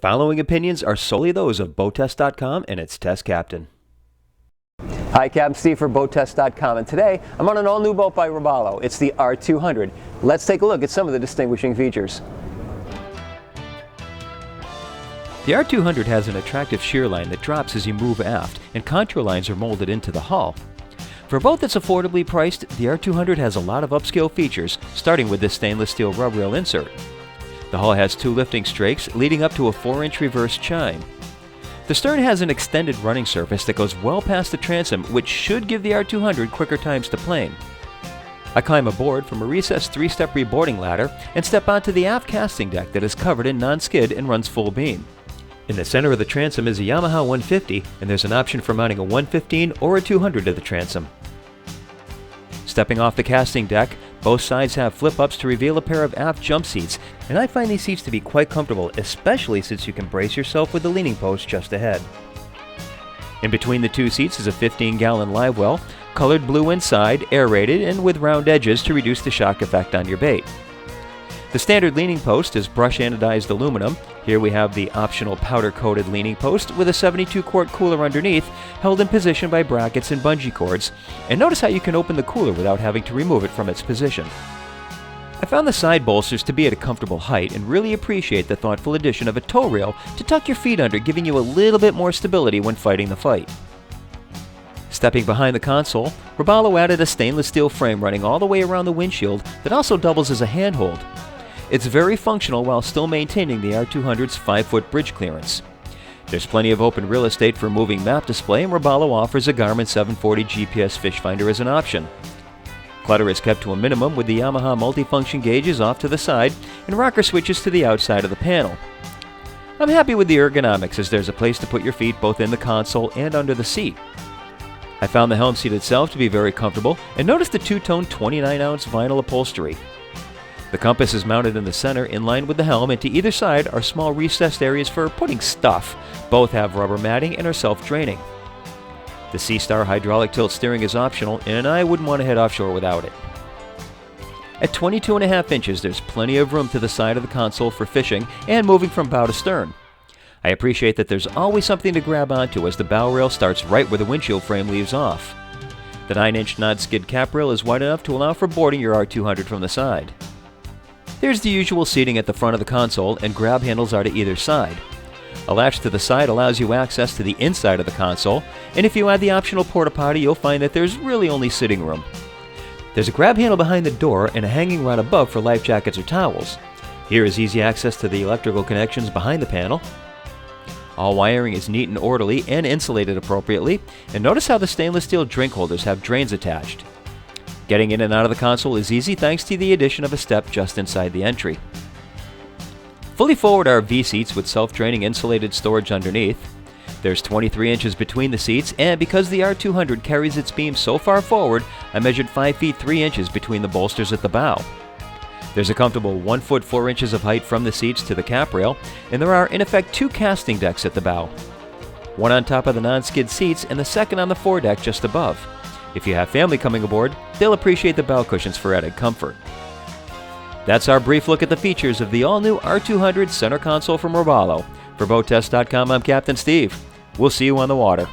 following opinions are solely those of BoatTest.com and its test captain. Hi, Captain Steve for BoatTest.com, and today I'm on an all-new boat by Robalo. It's the R200. Let's take a look at some of the distinguishing features. The R200 has an attractive shear line that drops as you move aft, and contour lines are molded into the hull. For a boat that's affordably priced, the R200 has a lot of upscale features, starting with this stainless steel rub rail insert. The hull has 2 lifting strakes leading up to a 4-inch reverse chine. The stern has an extended running surface that goes well past the transom, which should give the R200 quicker times to plane. I climb aboard from a recessed 3-step reboarding ladder and step onto the aft casting deck that is covered in non-skid and runs full beam. In the center of the transom is a Yamaha 150, and there's an option for mounting a 115 or a 200 to the transom. Stepping off the casting deck, both sides have flip-ups to reveal a pair of aft jump seats, and I find these seats to be quite comfortable, especially since you can brace yourself with the leaning post just ahead. In between the 2 seats is a 15-gallon live well, colored blue inside, aerated, and with round edges to reduce the shock effect on your bait. The standard leaning post is brush anodized aluminum. Here we have the optional powder-coated leaning post with a 72-quart cooler underneath, held in position by brackets and bungee cords. And notice how you can open the cooler without having to remove it from its position. I found the side bolsters to be at a comfortable height and really appreciate the thoughtful addition of a tow rail to tuck your feet under, giving you a little bit more stability when fighting the fight. Stepping behind the console, Robalo added a stainless steel frame running all the way around the windshield that also doubles as a handhold. It's very functional while still maintaining the R200's 5-foot bridge clearance. There's plenty of open real estate for a moving map display, and Robalo offers a Garmin 740 GPS fish finder as an option. Clutter is kept to a minimum with the Yamaha multifunction gauges off to the side and rocker switches to the outside of the panel. I'm happy with the ergonomics, as there's a place to put your feet both in the console and under the seat. I found the helm seat itself to be very comfortable, and noticed the two-tone 29-ounce vinyl upholstery. The compass is mounted in the center in line with the helm, and to either side are small recessed areas for putting stuff. Both have rubber matting and are self-draining. The C-Star hydraulic tilt steering is optional, and I wouldn't want to head offshore without it. At 22.5 inches, there's plenty of room to the side of the console for fishing and moving from bow to stern. I appreciate that there's always something to grab onto, as the bow rail starts right where the windshield frame leaves off. The 9-inch non-skid cap rail is wide enough to allow for boarding your R200 from the side. There's the usual seating at the front of the console, and grab handles are to either side. A latch to the side allows you access to the inside of the console, and if you add the optional porta potty, you'll find that there's really only sitting room. There's a grab handle behind the door and a hanging rod above for life jackets or towels. Here is easy access to the electrical connections behind the panel. All wiring is neat and orderly and insulated appropriately, and notice how the stainless steel drink holders have drains attached. Getting in and out of the console is easy thanks to the addition of a step just inside the entry. Fully forward are V-seats with self-draining insulated storage underneath. There's 23 inches between the seats, and because the R200 carries its beam so far forward, I measured 5 feet 3 inches between the bolsters at the bow. There's a comfortable 1 foot 4 inches of height from the seats to the cap rail, and there are in effect 2 casting decks at the bow. One on top of the non-skid seats and the second on the foredeck just above. If you have family coming aboard, they'll appreciate the bow cushions for added comfort. That's our brief look at the features of the all-new R200 center console from Robalo. For BoatTest.com, I'm Captain Steve. We'll see you on the water.